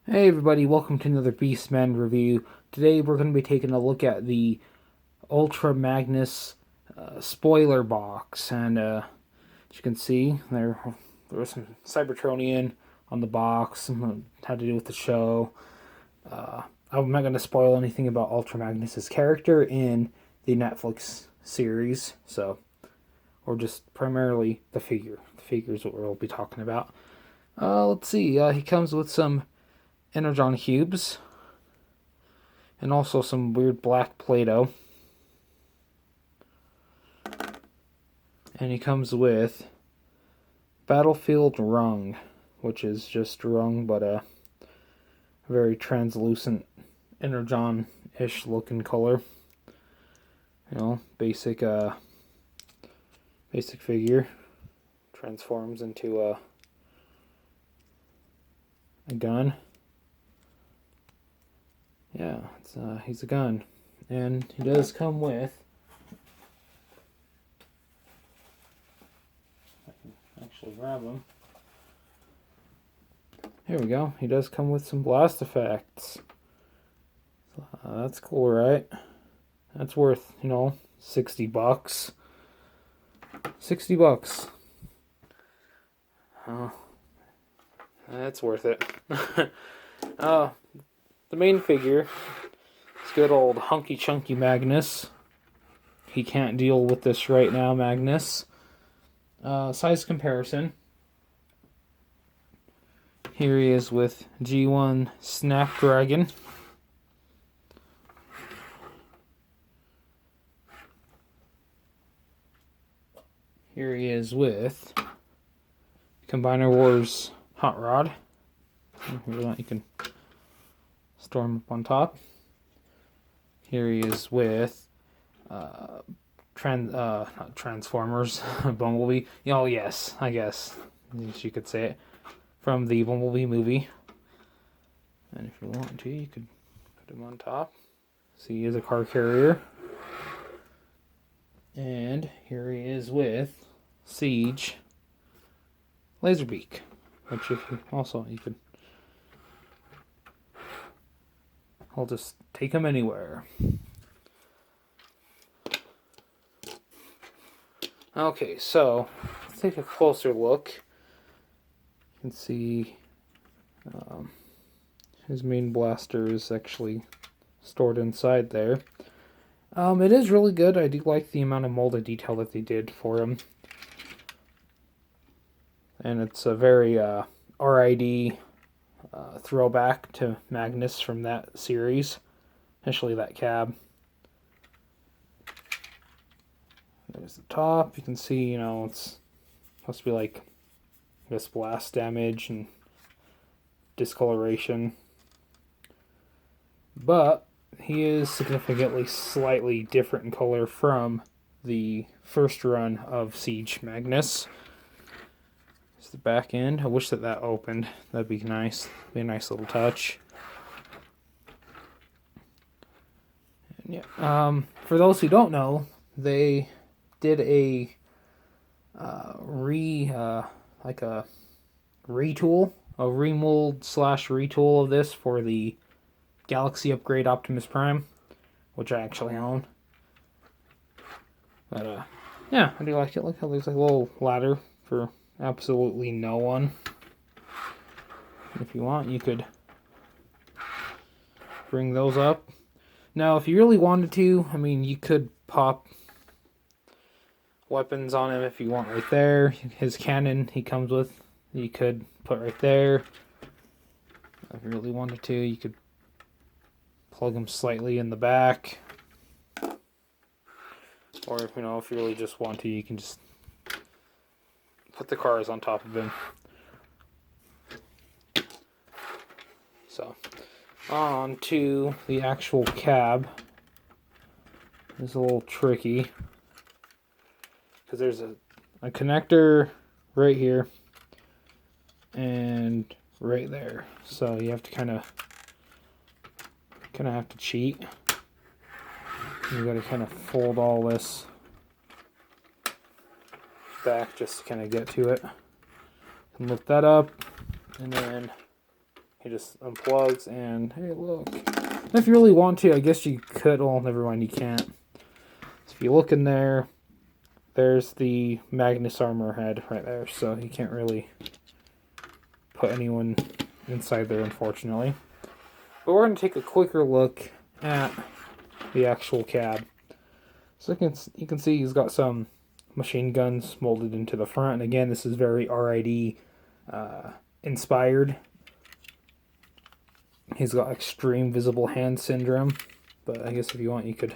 Hey everybody, welcome to another Beastman review. Today we're going to be taking a look at the Ultra Magnus spoiler box, and as you can see, there was some Cybertronian on the box, had to do with the show. I'm not going to spoil anything about Ultra Magnus's character in the Netflix series, or just primarily the figure. The figure is what we'll be talking about. Let's see, he comes with some Energon cubes, and also some weird black Play-Doh. And he comes with Battlefield Rung, which is just rung, but a very translucent Energon-ish looking color. Basic figure. Transforms into a gun. Yeah, he's a gun. And he does come with, I can actually grab him. Here we go. He does come with some blast effects. That's cool, right? That's worth, $60. $60. Oh, that's worth it. The main figure is good old hunky chunky Magnus. He can't deal with this right now, Magnus. Size comparison. Here he is with G1 Snapdragon. Here he is with Combiner Wars Hot Rod. You can store him up on top. Here he is with not Transformers, Bumblebee. Oh yes, I guess you could say it, from the Bumblebee movie. And if you want to, you could put him on top. See, he is a car carrier. And here he is with Siege Laserbeak, which you could. I'll just take him anywhere. Okay, so let's take a closer look. You can see his main blaster is actually stored inside there. It is really good. I do like the amount of molded detail that they did for him. And it's a very RID throwback to Magnus from that series, especially that cab. There's the top. You can see, it's supposed to be like this blast damage and discoloration. But he is significantly slightly different in color from the first run of Siege Magnus. It's the back end. I wish that opened. That'd be nice. Be a nice little touch. And yeah. For those who don't know, they did a retool, a remold / retool of this for the Galaxy Upgrade Optimus Prime, which I actually own. But yeah, I do like it. Look how there's a little ladder for absolutely no one. If you want, you could bring those up. Now, if you really wanted to, you could pop weapons on him if you want right there. His cannon he comes with, you could put right there. If you really wanted to, you could plug him slightly in the back. Or if you really just want to, you can just put the cars on top of him. So, on to the actual cab. It's a little tricky because there's a connector right here and right there. So you have to kind of have to cheat. You got to kind of fold all this back just to kind of get to it. And lift that up, and then He just unplugs and hey, look. If you really want to, I guess you could. Oh, never mind, you can't. So if you look in there, there's the Magnus armor head right there. So you can't really put anyone inside there, unfortunately. But we're going to take a quicker look at the actual cab. So you can see he's got some machine guns molded into the front. And again, this is very RID inspired. He's got extreme visible hand syndrome. But I guess if you want, you could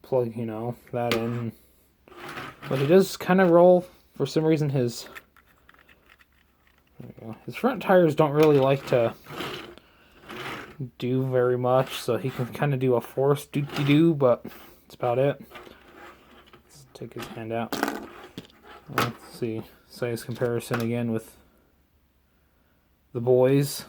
plug, that in. But he does kind of roll. For some reason, his front tires don't really like to do very much, so he can kind of do a forced doo-doo, but that's about it. Let's take his hand out. Let's see. Size comparison again with the boys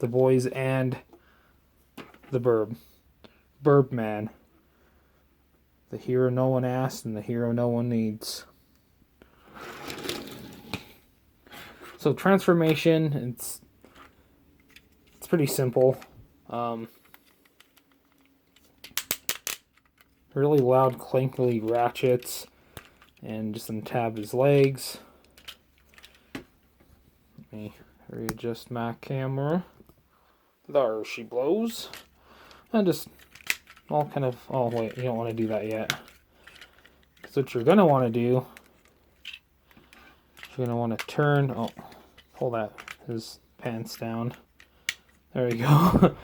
and the Burb Man. The hero no one asked and the hero no one needs. So transformation, it's pretty simple. Really loud clankly ratchets, and just untab his legs. Let me readjust my camera. There she blows. And just all kind of, oh wait, you don't want to do that yet. Because what you're going to want to do, you're going to want to turn, pull his pants down. There we go.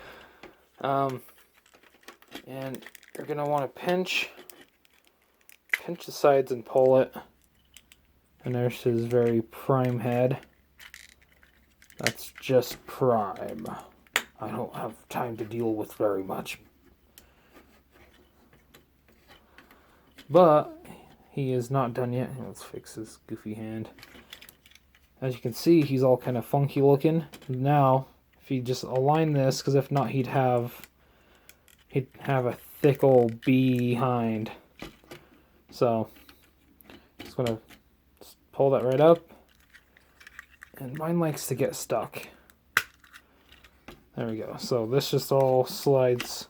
And you're going to want to pinch the sides and pull it. And there's his very prime head. That's just prime. I don't have time to deal with very much. But he is not done yet. Let's fix his goofy hand. As you can see, he's all kind of funky looking. Now, if you just align this, because if not, he'd have a thick old behind. So, just gonna pull that right up. And mine likes to get stuck. There we go. So this just all slides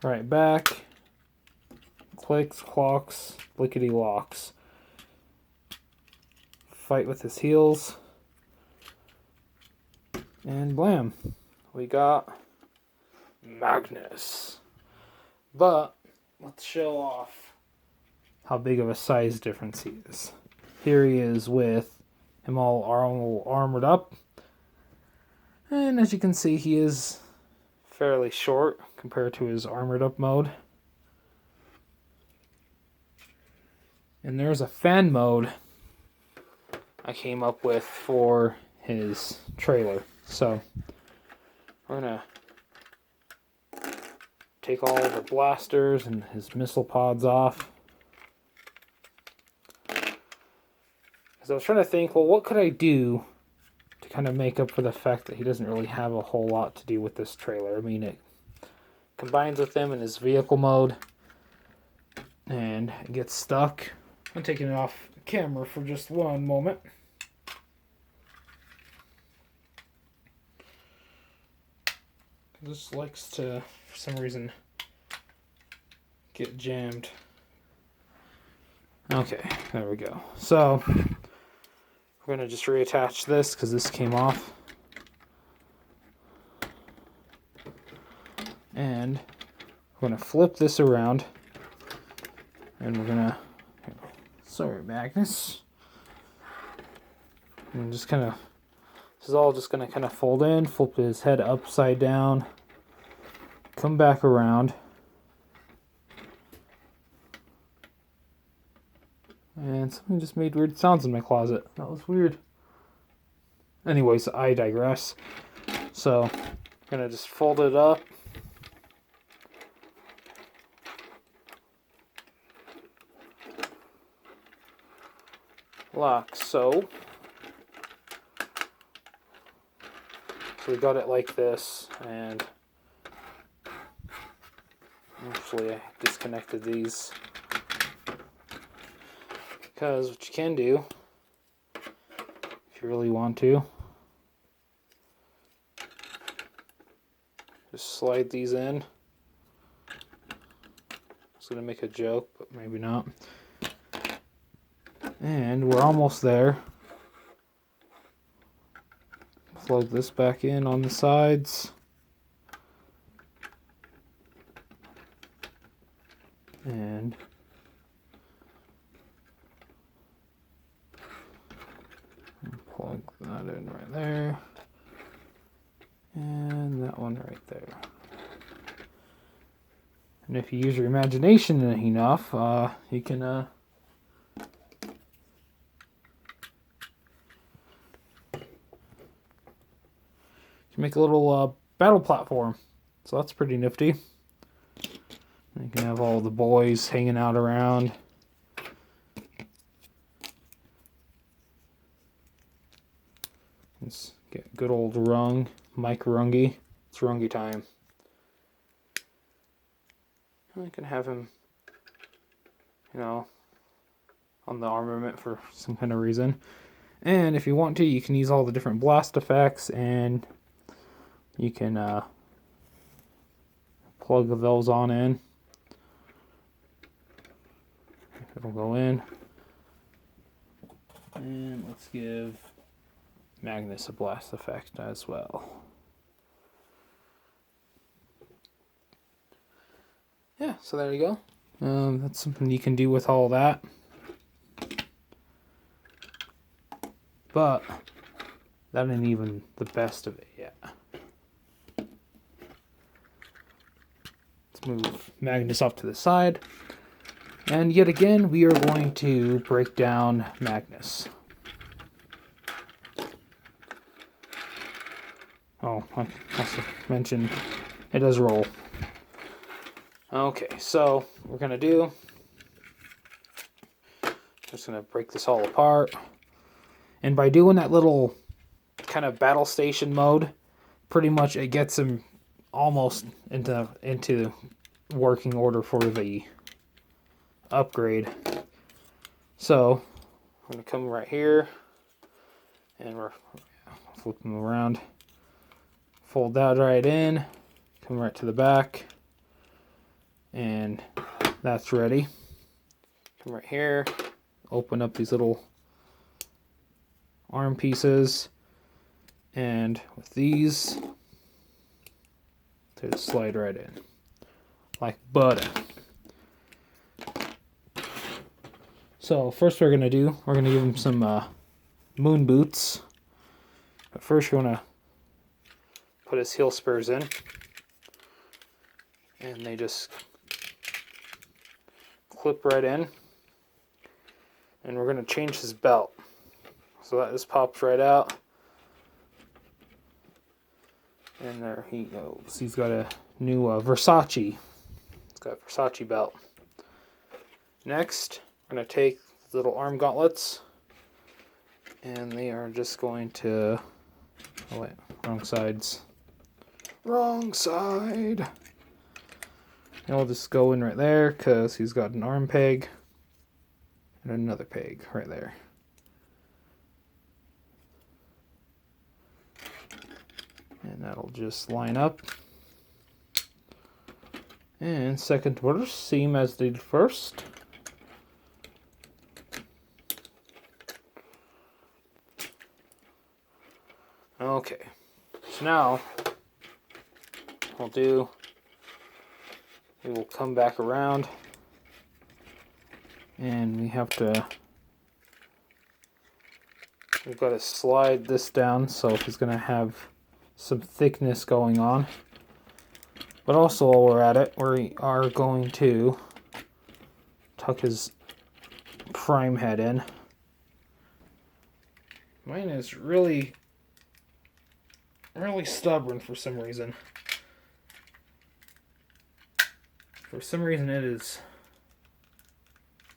right back. Clicks, clocks, lickety locks. Fight with his heels. And blam. We got Magnus. But let's show off how big of a size difference he is. Here he is with him all armored up. And as you can see, he is fairly short compared to his armored up mode. And there's a fan mode I came up with for his trailer. So we're going to take all the blasters and his missile pods off. Because I was trying to think, well, what could I do to kind of make up for the fact that he doesn't really have a whole lot to do with this trailer. I mean, it combines with him in his vehicle mode and it gets stuck. I'm taking it off camera for just one moment. This likes to, for some reason, get jammed. Okay, there we go. So we're going to just reattach this because this came off. And we're going to flip this around. And we're going to... Sorry, Magnus. And just kind of... This is all just going to kind of fold in, flip his head upside down, come back around. And something just made weird sounds in my closet. That was weird. Anyways, I digress. So, I'm going to just fold it up. Like so. So we got it like this, and actually I disconnected these. Because what you can do, if you really want to, Just slide these in. I was going to make a joke, but maybe not. And we're almost there. Plug this back in on the sides. And plug that in right there. And that one right there. And if you use your imagination enough, you can make a little battle platform. So that's pretty nifty. You can have all the boys hanging out around. Let's get good old Rung, Mike Rungy. It's Rungy time. I can have him, on the armament for some kind of reason. And if you want to, you can use all the different blast effects, and you can plug those on in. It'll go in. And let's give Magnus a blast effect as well. Yeah, so there you go. That's something you can do with all that. But that ain't even the best of it yet. Let's move Magnus off to the side. And yet again, we are going to break down Magnus. Oh, I also mentioned it does roll. Okay, so what we're going to do, just going to break this all apart. And by doing that little kind of battle station mode, pretty much it gets him almost into working order for the upgrade. So I'm going to come right here, and we're flipping around. Fold that right in, come right to the back, and that's ready. Come right here, open up these little arm pieces, and with these, they just slide right in like butter. So first we're going to give him some moon boots. But first you're going to put his heel spurs in, and they just clip right in. And we're going to change his belt. So that just pops right out. And there he goes. He's got a new Versace. It's got a Versace belt. Next, we're going to take the little arm gauntlets, and they are just going to... Oh wait, wrong sides. Wrong side! And we'll just go in right there, because he's got an arm peg and another peg right there. And that'll just line up. And second order, seam as did first. Okay, so now we will come back around, and we've got to slide this down, so he's going to have some thickness going on. But also while we're at it, we are going to tuck his prime head in. Mine is really stubborn for some reason. For some reason it is.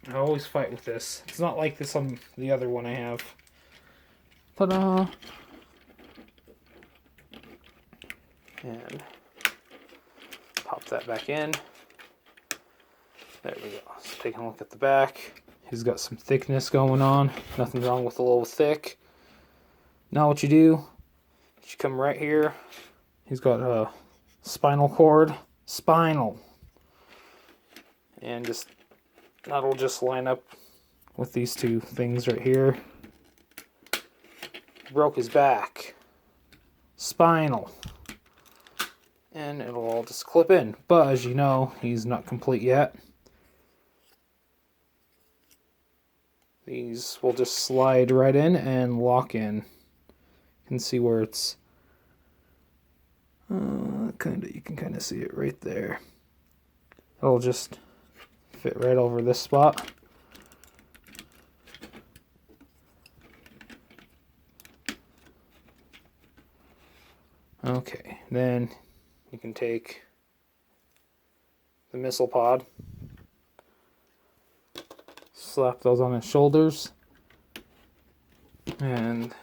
I always fight with this. It's not like this on the other one I have. Ta-da! And pop that back in. There we go. So taking a look at the back. He's got some thickness going on. Nothing wrong with a little thick. Now what you do, you come right here. He's got spinal cord, spinal. And just that'll just line up with these two things right here. Broke his back, spinal. And it'll all just clip in. But as you know, he's not complete yet. These will just slide right in and lock in. You can see where it's you can kind of see it right there. It'll just fit right over this spot. Okay, then you can take the missile pod, slap those on his shoulders, and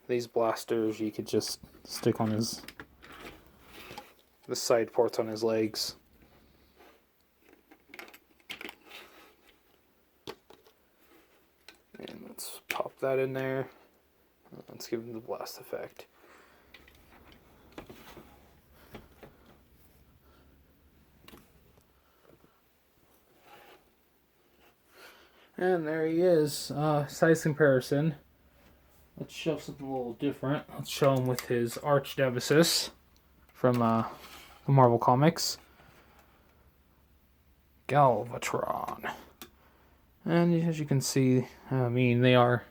these blasters you could just stick on the side ports on his legs. And let's pop that in there. Let's give him the blast effect. And there he is. Size comparison. Let's show something a little different. Let's show him with his arch nemesis from the Marvel Comics, Galvatron. And as you can see, I mean, they're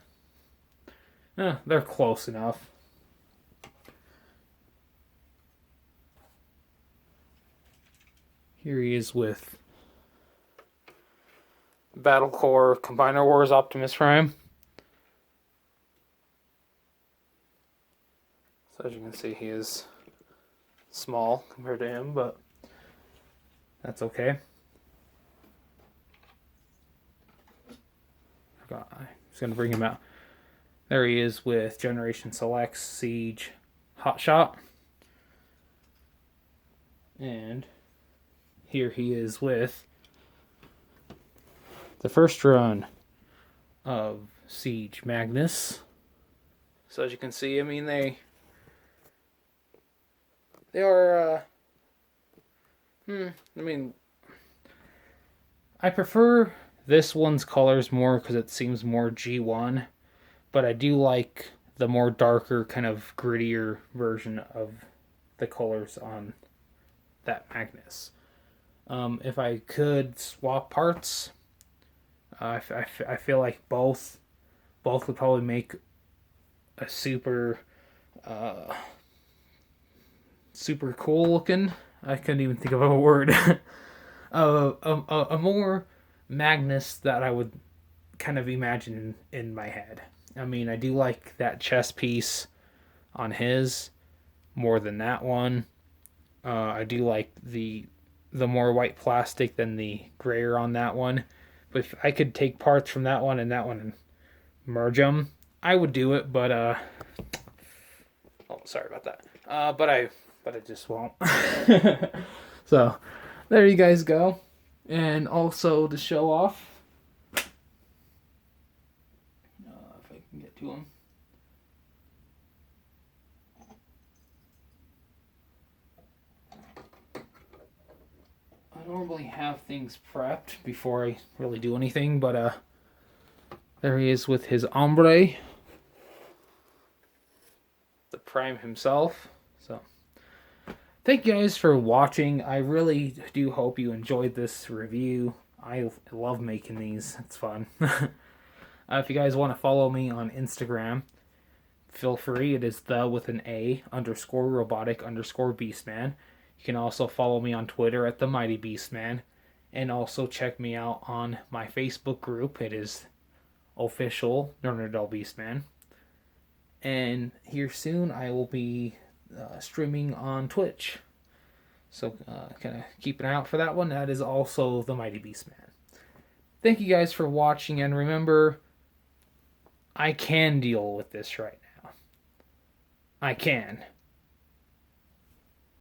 close enough. Here he is with Battle Core Combiner Wars Optimus Prime. So as you can see, he is small compared to him, but that's okay. I was going to bring him out. There he is with Generation Select Siege Hotshot. And here he is with the first run of Siege Magnus. So as you can see, I mean, they are, I mean, I prefer this one's colors more because it seems more G1, but I do like the more darker, kind of grittier version of the colors on that Magnus. If I could swap parts, I feel like both would probably make a super cool looking. I couldn't even think of a word. a more Magnus that I would kind of imagine in my head. I mean, I do like that chest piece on his more than that one. I do like the more white plastic than the grayer on that one. But if I could take parts from that one and merge them, I would do it. But oh, sorry about that. But I just won't. So there you guys go. And also to show off, if I can get to him. I normally have things prepped before I really do anything, but there he is with his Ombre, the Prime himself. So thank you guys for watching. I really do hope you enjoyed this review. I love making these. It's fun. If you guys want to follow me on Instagram, feel free. It is _robotic_beastman. You can also follow me on Twitter at @TheMightyBeastman. And also check me out on my Facebook group. It is official Nerdal Beastman. And here soon I will be streaming on Twitch. So kind of keep an eye out for that one. That is also The Mighty Beastman. Thank you guys for watching. And remember, I can deal with this right now. I can.